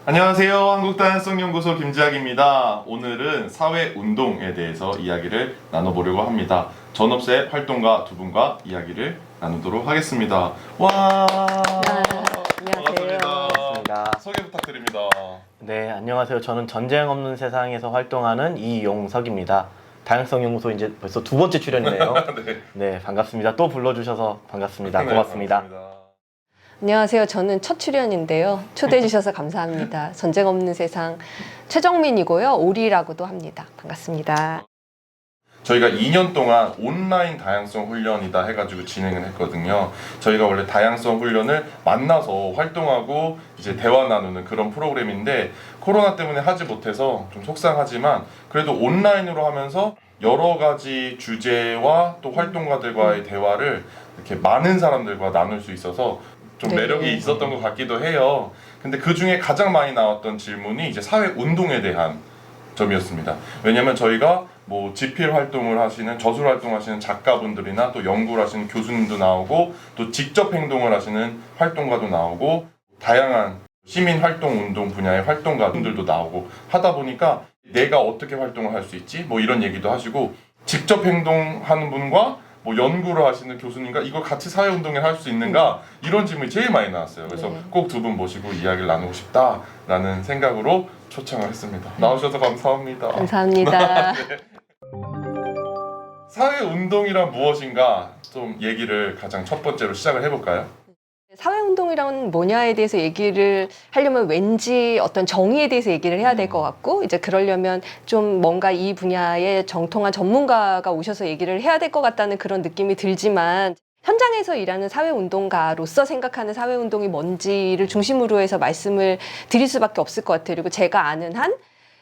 안녕하세요. 한국다양성연구소 김지학입니다. 오늘은 사회운동에 대해서 이야기를 나눠보려고 합니다. 전업세 활동가 두 분과 이야기를 나누도록 하겠습니다. 와! 안녕하세요. 반갑습니다. 소개 부탁드립니다. 네, 안녕하세요. 저는 전쟁 없는 세상에서 활동하는 이용석입니다. 다양성연구소 이제 벌써 두 번째 출연이네요. 네. 네, 반갑습니다. 또 불러주셔서 반갑습니다. 네, 고맙습니다. 반갑습니다. 안녕하세요. 저는 첫 출연인데요. 초대해 주셔서 감사합니다. 전쟁 없는 세상 최정민이고요. 오리라고도 합니다. 반갑습니다. 저희가 2년 동안 온라인 다양성 훈련이다 해가지고 진행을 했거든요. 저희가 원래 다양성 훈련을 만나서 활동하고 이제 대화 나누는 그런 프로그램인데 코로나 때문에 하지 못해서 좀 속상하지만 그래도 온라인으로 하면서 여러 가지 주제와 또 활동가들과의 대화를 이렇게 많은 사람들과 나눌 수 있어서 좀 네. 매력이 있었던 것 같기도 해요. 근데 그 중에 가장 많이 나왔던 질문이 이제 사회 운동에 대한 점이었습니다. 왜냐면 저희가 뭐 집필 활동을 하시는 저술 활동하시는 작가분들이나 또 연구를 하시는 교수님도 나오고 또 직접 행동을 하시는 활동가도 나오고 다양한 시민 활동 운동 분야의 활동가분들도 나오고 하다 보니까 내가 어떻게 활동을 할 수 있지? 뭐 이런 얘기도 하시고 직접 행동하는 분과 뭐 연구를 하시는 교수님과 이걸 같이 사회운동을 할 수 있는가 이런 질문이 제일 많이 나왔어요. 그래서 네. 꼭 두 분 모시고 이야기를 나누고 싶다라는 생각으로 초청을 했습니다. 나오셔서 감사합니다. 감사합니다. 사회운동이란 무엇인가 좀 얘기를 가장 첫 번째로 시작을 해볼까요? 사회운동이란 뭐냐에 대해서 얘기를 하려면 왠지 어떤 정의에 대해서 얘기를 해야 될 것 같고 이제 그러려면 좀 뭔가 이 분야에 정통한 전문가가 오셔서 얘기를 해야 될 것 같다는 그런 느낌이 들지만 현장에서 일하는 사회운동가로서 생각하는 사회운동이 뭔지를 중심으로 해서 말씀을 드릴 수밖에 없을 것 같아요. 그리고 제가 아는 한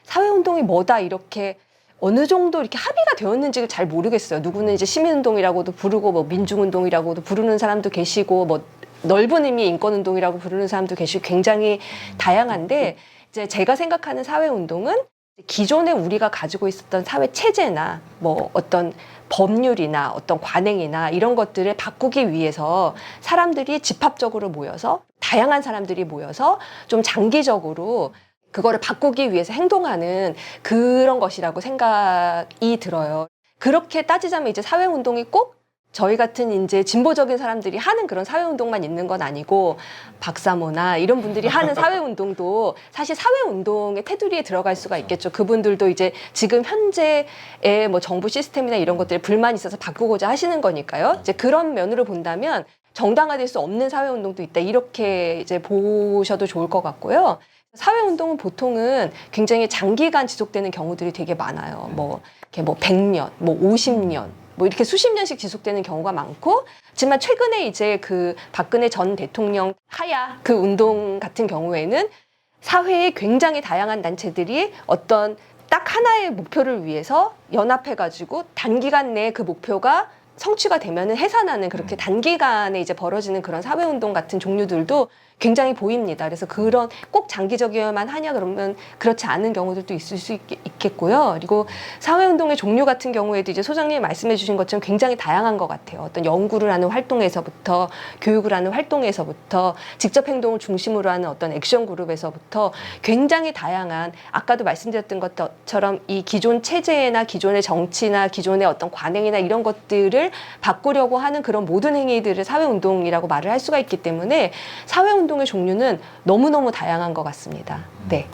사회운동이 뭐다 이렇게 어느 정도 이렇게 합의가 되었는지를 잘 모르겠어요. 누구는 이제 시민운동이라고도 부르고 뭐 민중운동이라고도 부르는 사람도 계시고 뭐 넓은 의미의 인권운동이라고 부르는 사람도 계시고 굉장히 다양한데 이제 제가 생각하는 사회운동은 기존에 우리가 가지고 있었던 사회 체제나 뭐 어떤 법률이나 어떤 관행이나 이런 것들을 바꾸기 위해서 사람들이 집합적으로 모여서 다양한 사람들이 모여서 좀 장기적으로 그거를 바꾸기 위해서 행동하는 그런 것이라고 생각이 들어요. 그렇게 따지자면 이제 사회운동이 꼭 저희 같은 이제 진보적인 사람들이 하는 그런 사회운동만 있는 건 아니고 박사모나 이런 분들이 하는 사회운동도 사실 사회운동의 테두리에 들어갈 수가 있겠죠. 그분들도 이제 지금 현재의 뭐 정부 시스템이나 이런 것들에 불만이 있어서 바꾸고자 하시는 거니까요. 이제 그런 면으로 본다면 정당화될 수 없는 사회운동도 있다. 이렇게 이제 보셔도 좋을 것 같고요. 사회운동은 보통은 굉장히 장기간 지속되는 경우들이 되게 많아요. 뭐, 이렇게 뭐 100년, 뭐 50년, 뭐 이렇게 수십 년씩 지속되는 경우가 많고, 하지만 최근에 이제 그 박근혜 전 대통령 하야 그 운동 같은 경우에는 사회의 굉장히 다양한 단체들이 어떤 딱 하나의 목표를 위해서 연합해가지고 단기간 내에 그 목표가 성취가 되면은 해산하는 그렇게 단기간에 이제 벌어지는 그런 사회운동 같은 종류들도 굉장히 보입니다. 그래서 그런 꼭 장기적이어야만 하냐 그러면 그렇지 않은 경우들도 있을 수 있겠고요. 그리고 사회운동의 종류 같은 경우에도 이제 소장님이 말씀해 주신 것처럼 굉장히 다양한 것 같아요. 어떤 연구를 하는 활동에서부터 교육을 하는 활동에서부터 직접 행동을 중심으로 하는 어떤 액션 그룹에서부터 굉장히 다양한 아까도 말씀드렸던 것처럼 이 기존 체제나 기존의 정치나 기존의 어떤 관행이나 이런 것들을 바꾸려고 하는 그런 모든 행위들을 사회운동이라고 말을 할 수가 있기 때문에 사회운동의 종류는 너무너무 다양한 것 같습니다. 네.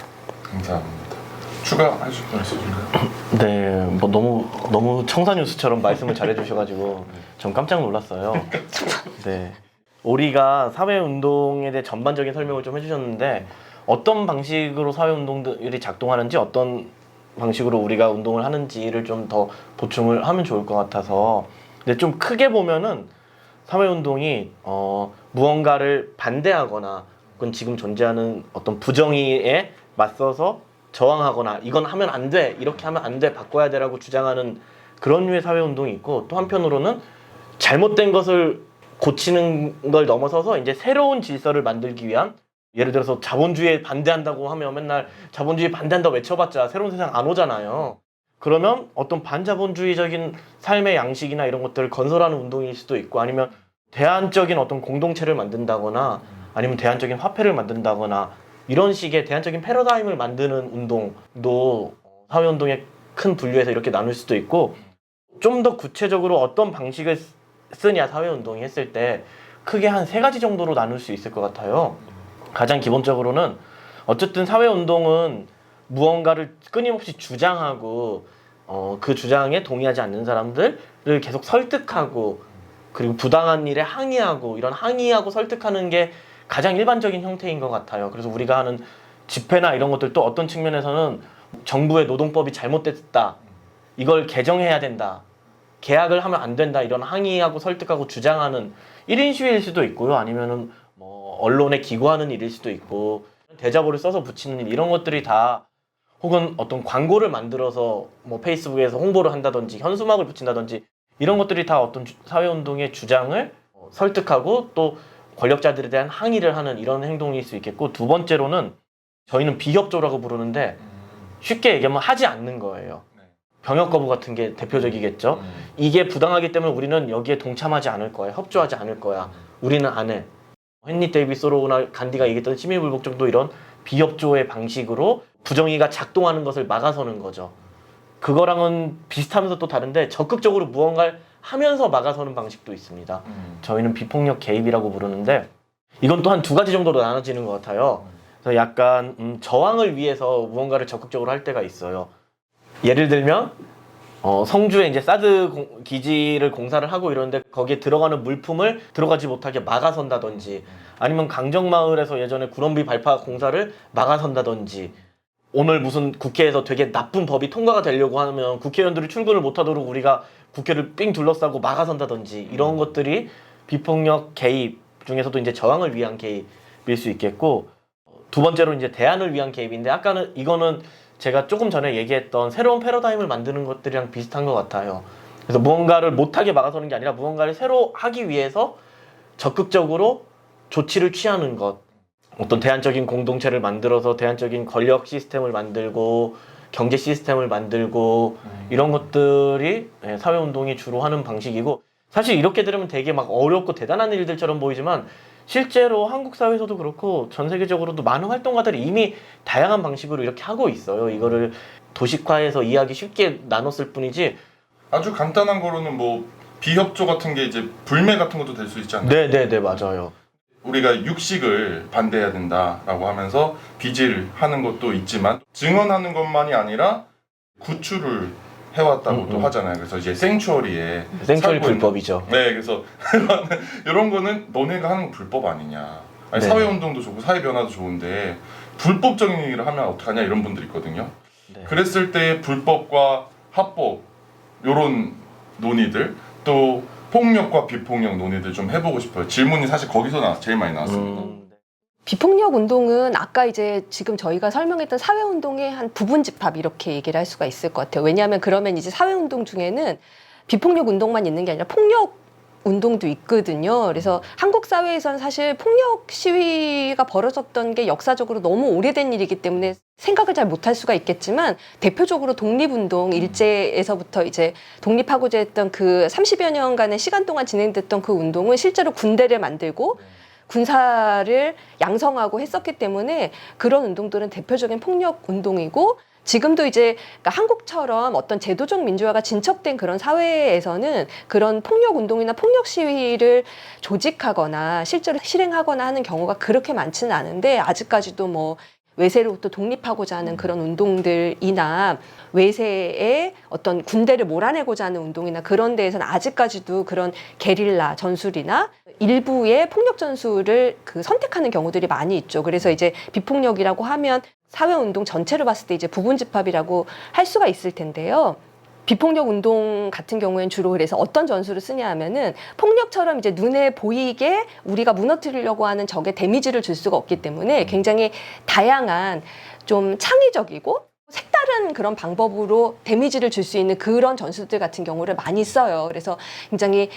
감사합니다. 추가하실 분 있으신가요? 네, 뭐 너무 청사뉴스처럼 말씀을 잘해주셔가지고 전 깜짝 놀랐어요. 네, 오리가 사회운동에 대해 전반적인 설명을 좀 해주셨는데 어떤 방식으로 사회운동들이 작동하는지 어떤 방식으로 우리가 운동을 하는지를 좀 더 보충을 하면 좋을 것 같아서 근데 좀 크게 보면은 사회운동이 무언가를 반대하거나 혹은 지금 존재하는 어떤 부정의에 맞서서 저항하거나 이건 하면 안 돼, 이렇게 하면 안 돼, 바꿔야 돼라고 주장하는 그런 류의 사회운동이 있고 또 한편으로는 잘못된 것을 고치는 걸 넘어서서 이제 새로운 질서를 만들기 위한 예를 들어서 자본주의에 반대한다고 하면 맨날 자본주의 반대한다고 외쳐봤자 새로운 세상 안 오잖아요. 그러면 어떤 반자본주의적인 삶의 양식이나 이런 것들을 건설하는 운동일 수도 있고 아니면 대안적인 어떤 공동체를 만든다거나 아니면 대안적인 화폐를 만든다거나 이런 식의 대안적인 패러다임을 만드는 운동도 사회운동의 큰 분류에서 이렇게 나눌 수도 있고, 좀 더 구체적으로 어떤 방식을 쓰냐 사회운동이 했을 때 크게 한 3가지 정도로 나눌 수 있을 것 같아요. 가장 기본적으로는 어쨌든 사회운동은 무언가를 끊임없이 주장하고 그 주장에 동의하지 않는 사람들을 계속 설득하고, 그리고 부당한 일에 항의하고, 이런 항의하고 설득하는 게 가장 일반적인 형태인 것 같아요. 그래서 우리가 하는 집회나 이런 것들도 어떤 측면에서는 정부의 노동법이 잘못됐다, 이걸 개정해야 된다, 계약을 하면 안 된다, 이런 항의하고 설득하고 주장하는 1인 시위일 수도 있고요. 아니면은 뭐 언론에 기고하는 일일 수도 있고, 대자보를 써서 붙이는 일, 이런 것들이 다, 혹은 어떤 광고를 만들어서 뭐 페이스북에서 홍보를 한다든지 현수막을 붙인다든지, 이런 것들이 다 어떤 사회운동의 주장을 설득하고 또 권력자들에 대한 항의를 하는 이런 행동일 수 있겠고, 두 번째로는 저희는 비협조라고 부르는데 쉽게 얘기하면 하지 않는 거예요. 병역 거부 같은 게 대표적이겠죠. 이게 부당하기 때문에 우리는 여기에 동참하지 않을 거야, 협조하지 않을 거야, 우리는 안 해. 헨리 데이비스 소로나 간디가 얘기했던 시민불복종도 이런 비협조의 방식으로 부정의가 작동하는 것을 막아서는 거죠. 그거랑은 비슷하면서 또 다른데 적극적으로 무언가를 하면서 막아서는 방식도 있습니다. 저희는 비폭력 개입이라고 부르는데, 이건 또 한 2가지 정도로 나눠지는 것 같아요. 그래서 약간 저항을 위해서 무언가를 적극적으로 할 때가 있어요. 예를 들면 성주에 이제 사드 기지를 공사를 하고 이러는데 거기에 들어가는 물품을 들어가지 못하게 막아선다든지, 아니면 강정마을에서 예전에 구럼비 발파 공사를 막아선다든지, 오늘 무슨 국회에서 되게 나쁜 법이 통과가 되려고 하면 국회의원들이 출근을 못하도록 우리가 국회를 삥 둘러싸고 막아선다든지, 이런 것들이 비폭력 개입 중에서도 이제 저항을 위한 개입일 수 있겠고, 두 번째로 이제 대안을 위한 개입인데, 아까는 이거는 제가 조금 전에 얘기했던 새로운 패러다임을 만드는 것들이랑 비슷한 것 같아요. 그래서 무언가를 못하게 막아서는 게 아니라 무언가를 새로 하기 위해서 적극적으로 조치를 취하는 것. 어떤 대안적인 공동체를 만들어서 대안적인 권력 시스템을 만들고 경제 시스템을 만들고, 이런 것들이 사회운동이 주로 하는 방식이고, 사실 이렇게 들으면 되게 막 어렵고 대단한 일들처럼 보이지만 실제로 한국 사회에서도 그렇고 전 세계적으로도 많은 활동가들이 이미 다양한 방식으로 이렇게 하고 있어요. 이거를 도식화해서 이해하기 쉽게 나눴을 뿐이지. 아주 간단한 거로는 뭐 비협조 같은 게 이제 불매 같은 것도 될 수 있지 않나요? 네네네, 맞아요. 우리가 육식을 반대해야 된다라고 하면서 비질하는 것도 있지만, 증언하는 것만이 아니라 구출을 해왔다고도 하잖아요. 그래서 이제 생추어리에 생추어리 살고 있는- 불법이죠. 네, 그래서 이런 거는 너네가 하는 건 불법 아니냐. 아니, 네. 사회운동도 좋고 사회변화도 좋은데 불법적인 일을 하면 어떡하냐, 이런 분들 있거든요. 네. 그랬을 때 불법과 합법, 요런 논의들, 또 폭력과 비폭력 논의들 좀 해보고 싶어요. 질문이 사실 거기서 제일 많이 나왔습니다. 비폭력 운동은 아까 이제 지금 저희가 설명했던 사회운동의 한 부분 집합, 이렇게 얘기를 할 수가 있을 것 같아요. 왜냐하면 그러면 이제 사회운동 중에는 비폭력 운동만 있는 게 아니라 폭력 운동도 있거든요. 그래서 한국 사회에서는 사실 폭력 시위가 벌어졌던 게 역사적으로 너무 오래된 일이기 때문에 생각을 잘 못할 수가 있겠지만, 대표적으로 독립운동 일제에서부터 이제 독립하고자 했던 그 30여 년간의 시간 동안 진행됐던 그 운동은 실제로 군대를 만들고 군사를 양성하고 했었기 때문에 그런 운동들은 대표적인 폭력 운동이고, 지금도 이제 그러니까 한국처럼 어떤 제도적 민주화가 진척된 그런 사회에서는 그런 폭력 운동이나 폭력 시위를 조직하거나 실제로 실행하거나 하는 경우가 그렇게 많지는 않은데, 아직까지도 뭐 외세로부터 독립하고자 하는 그런 운동들이나 외세의 어떤 군대를 몰아내고자 하는 운동이나 그런 데에서는 아직까지도 그런 게릴라 전술이나 일부의 폭력 전술을 선택하는 경우들이 많이 있죠. 그래서 이제 비폭력이라고 하면 사회운동 전체로 봤을 때 이제 부분집합이라고 할 수가 있을 텐데요. 비폭력 운동 같은 경우에는 주로 그래서 어떤 전술을 쓰냐 하면은, 폭력처럼 이제 눈에 보이게 우리가 무너뜨리려고 하는 적에 데미지를 줄 수가 없기 때문에 굉장히 다양한 좀 창의적이고 색다른 그런 방법으로 데미지를 줄 수 있는 그런 전술들 같은 경우를 많이 써요. 그래서 굉장히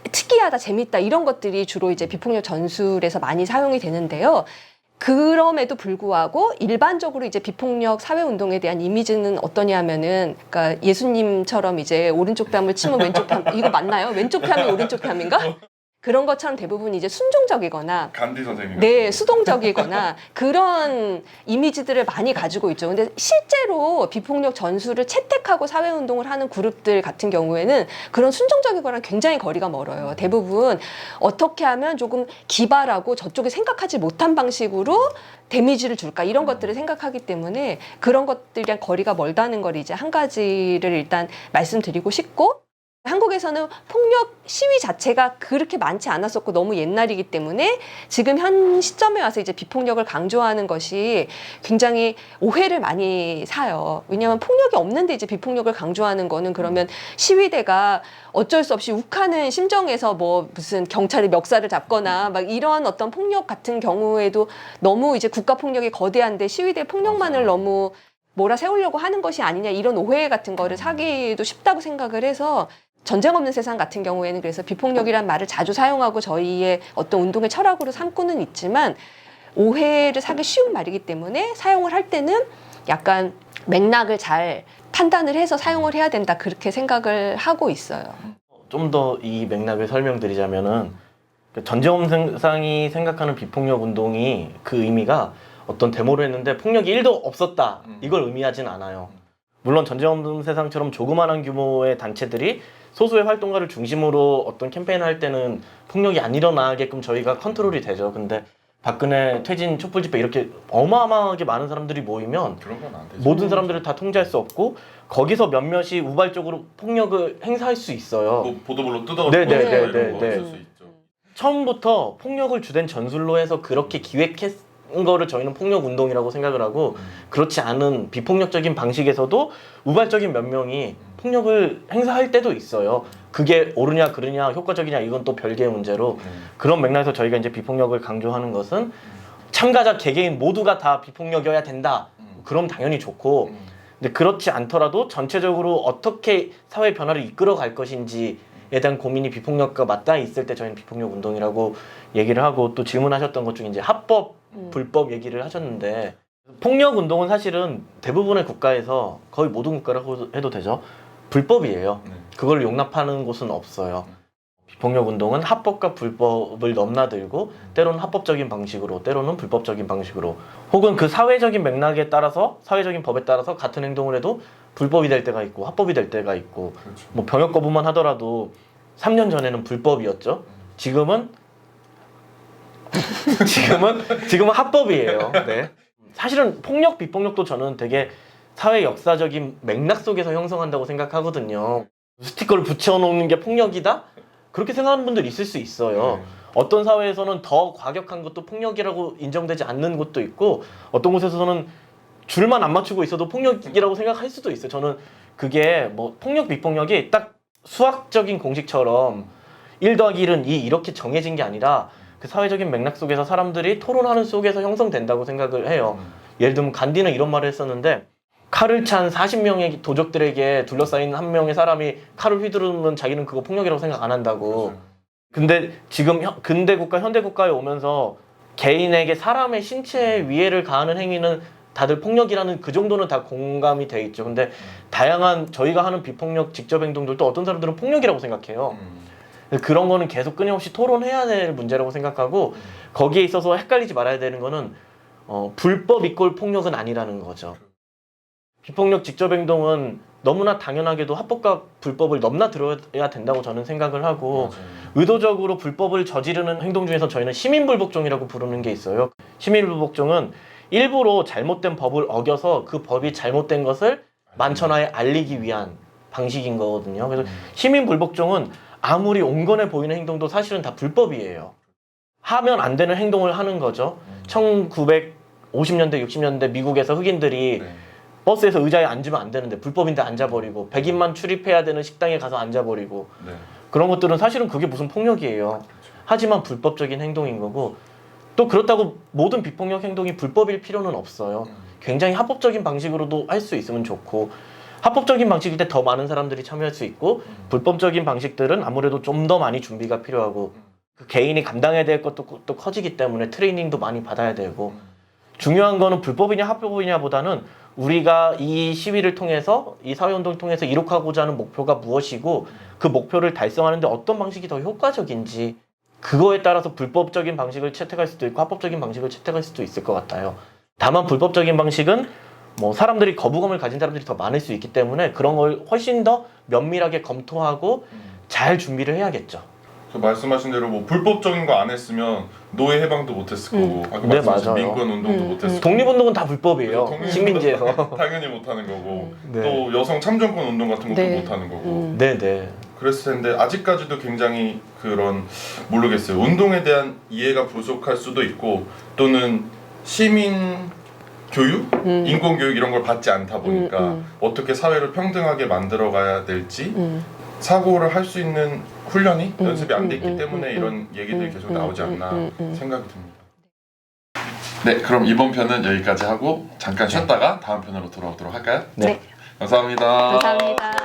특이하다, 재밌다, 이런 것들이 주로 이제 비폭력 전술에서 많이 사용이 되는데요. 그럼에도 불구하고 일반적으로 이제 비폭력 사회운동에 대한 이미지는 어떠냐면은, 그러니까 예수님처럼 이제 오른쪽 뺨을 치면 왼쪽 뺨, 이거 맞나요? 왼쪽 뺨이 오른쪽 뺨인가? 그런 것처럼 대부분 이제 순종적이거나 간디 선생님. 네, 수동적이거나 그런 이미지들을 많이 가지고 있죠. 근데 실제로 비폭력 전술을 채택하고 사회운동을 하는 그룹들 같은 경우에는 그런 순종적이거나 굉장히 거리가 멀어요. 대부분 어떻게 하면 조금 기발하고 저쪽에 생각하지 못한 방식으로 데미지를 줄까 이런 것들을 생각하기 때문에 그런 것들이랑 거리가 멀다는 걸 이제 한 가지를 일단 말씀드리고 싶고, 한국에서는 폭력 시위 자체가 그렇게 많지 않았었고 너무 옛날이기 때문에 지금 현 시점에 와서 이제 비폭력을 강조하는 것이 굉장히 오해를 많이 사요. 왜냐하면 폭력이 없는데 이제 비폭력을 강조하는 거는 그러면 시위대가 어쩔 수 없이 욱하는 심정에서 뭐 무슨 경찰이 멱살을 잡거나 막 이런 어떤 폭력 같은 경우에도 너무 이제 국가 폭력이 거대한데 시위대 폭력만을 너무 몰아세우려고 하는 것이 아니냐 이런 오해 같은 거를 사기도 쉽다고 생각을 해서, 전쟁 없는 세상 같은 경우에는 그래서 비폭력이란 말을 자주 사용하고 저희의 어떤 운동의 철학으로 삼고는 있지만 오해를 사기 쉬운 말이기 때문에 사용을 할 때는 약간 맥락을 잘 판단을 해서 사용을 해야 된다 그렇게 생각을 하고 있어요. 좀 더 이 맥락을 설명드리자면은 전쟁 없는 세상이 생각하는 비폭력 운동이 그 의미가 어떤 데모를 했는데 폭력이 1도 없었다 이걸 의미하진 않아요. 물론 전쟁 없는 세상처럼 조그마한 규모의 단체들이 소수의 활동가를 중심으로 어떤 캠페인을 할 때는 폭력이 안 일어나게끔 저희가 컨트롤이 되죠. 근데 박근혜 퇴진 촛불 집회 이렇게 어마어마하게 많은 사람들이 모이면 그런 건 안 되죠. 모든 사람들을 다 통제할 수 없고 거기서 몇몇이 우발적으로 폭력을 행사할 수 있어요. 뭐 보도블로 뜯어. 네, 네, 이런 네, 거 네. 있을 수 있죠. 처음부터 폭력을 주된 전술로 해서 그렇게 기획했 거를 저희는 폭력 운동이라고 생각을 하고, 그렇지 않은 비폭력적인 방식에서도 우발적인 몇 명이 폭력을 행사할 때도 있어요. 그게 옳으냐 그르냐 효과적이냐 이건 또 별개의 문제로, 그런 맥락에서 저희가 이제 비폭력을 강조하는 것은 참가자 개개인 모두가 다 비폭력이어야 된다. 그럼 당연히 좋고, 근데 그렇지 않더라도 전체적으로 어떻게 사회 변화를 이끌어 갈 것인지에 대한 고민이 비폭력과 맞닿아 있을 때 저희는 비폭력 운동이라고 얘기를 하고, 또 질문하셨던 것 중에 이제 합법, 불법 얘기를 하셨는데, 폭력 운동은 사실은 대부분의 국가에서 거의 모든 국가라고 해도 되죠. 불법이에요. 그걸 용납하는 곳은 없어요. 비폭력 운동은 합법과 불법을 넘나들고 때로는 합법적인 방식으로 때로는 불법적인 방식으로, 혹은 그 사회적인 맥락에 따라서 사회적인 법에 따라서 같은 행동을 해도 불법이 될 때가 있고 합법이 될 때가 있고, 그렇죠. 뭐 병역 거부만 하더라도 3년 전에는 불법이었죠. 지금은 합법이에요. 네. 사실은 폭력, 비폭력도 저는 되게 사회 역사적인 맥락 속에서 형성한다고 생각하거든요. 스티커를 붙여놓는 게 폭력이다? 그렇게 생각하는 분들 있을 수 있어요. 어떤 사회에서는 더 과격한 것도 폭력이라고 인정되지 않는 곳도 있고, 어떤 곳에서는 줄만 안 맞추고 있어도 폭력이라고 생각할 수도 있어요. 저는 그게 뭐 폭력, 비폭력이 딱 수학적인 공식처럼 1 더하기 1은 2 이렇게 정해진 게 아니라 그 사회적인 맥락 속에서 사람들이 토론하는 속에서 형성된다고 생각을 해요. 예를 들면 간디는 이런 말을 했었는데, 칼을 찬 40명의 도적들에게 둘러싸인 한 명의 사람이 칼을 휘두르면 자기는 그거 폭력이라고 생각 안 한다고. 근데 지금 근대 국가, 현대 국가에 오면서 개인에게 사람의 신체에 위해를 가하는 행위는 다들 폭력이라는 그 정도는 다 공감이 돼 있죠. 근데 다양한 저희가 하는 비폭력 직접 행동들도 어떤 사람들은 폭력이라고 생각해요. 그런 거는 계속 끊임없이 토론해야 될 문제라고 생각하고, 거기에 있어서 헷갈리지 말아야 되는 거는 불법 이꼴 폭력은 아니라는 거죠. 비폭력 직접 행동은 너무나 당연하게도 합법과 불법을 넘나들어야 된다고 저는 생각을 하고, 의도적으로 불법을 저지르는 행동 중에서 저희는 시민불복종이라고 부르는 게 있어요. 시민불복종은 일부러 잘못된 법을 어겨서 그 법이 잘못된 것을 만천하에 알리기 위한 방식인 거거든요. 그래서 시민불복종은 아무리 온건해 보이는 행동도 사실은 다 불법이에요. 하면 안 되는 행동을 하는 거죠. 1950년대, 60년대 미국에서 흑인들이 버스에서 의자에 앉으면 안 되는데 불법인데 앉아버리고, 백인만 출입해야 되는 식당에 가서 앉아버리고, 그런 것들은 사실은 그게 무슨 폭력이에요. 하지만 불법적인 행동인 거고, 또 그렇다고 모든 비폭력 행동이 불법일 필요는 없어요. 굉장히 합법적인 방식으로도 할 수 있으면 좋고, 합법적인 방식일 때 더 많은 사람들이 참여할 수 있고, 불법적인 방식들은 아무래도 좀 더 많이 준비가 필요하고, 그 개인이 감당해야 될 것도 또 커지기 때문에 트레이닝도 많이 받아야 되고, 중요한 거는 불법이냐 합법이냐 보다는 우리가 이 시위를 통해서, 이 사회운동을 통해서 이룩하고자 하는 목표가 무엇이고, 그 목표를 달성하는데 어떤 방식이 더 효과적인지, 그거에 따라서 불법적인 방식을 채택할 수도 있고 합법적인 방식을 채택할 수도 있을 것 같아요. 다만 불법적인 방식은 뭐 사람들이 거부감을 가진 사람들이 더 많을 수 있기 때문에 그런 걸 훨씬 더 면밀하게 검토하고 잘 준비를 해야겠죠. 그 말씀하신 대로 뭐 불법적인 거 안 했으면 노예 해방도 못했을 거고 아까 네, 말씀하신 맞아요. 민권 운동도 못했을 거고 독립운동은 다 불법이에요. 독립운동 식민지에서. 당연히 못하는 거고 네. 또 여성 참정권 운동 같은 것도 네. 못하는 거고 네네. 그랬을 텐데 아직까지도 굉장히 그런 모르겠어요. 운동에 대한 이해가 부족할 수도 있고 또는 시민 교육, 인권 교육 이런 걸 받지 않다 보니까 어떻게 사회를 평등하게 만들어 가야 될지 사고를 할 수 있는 훈련이 연습이 안 돼 있기 때문에 이런 얘기들이 계속 나오지 않나 생각이 듭니다. 네, 그럼 이번 편은 여기까지 하고 잠깐 쉬었다가 다음 편으로 돌아오도록 할까요? 네. 감사합니다. 감사합니다.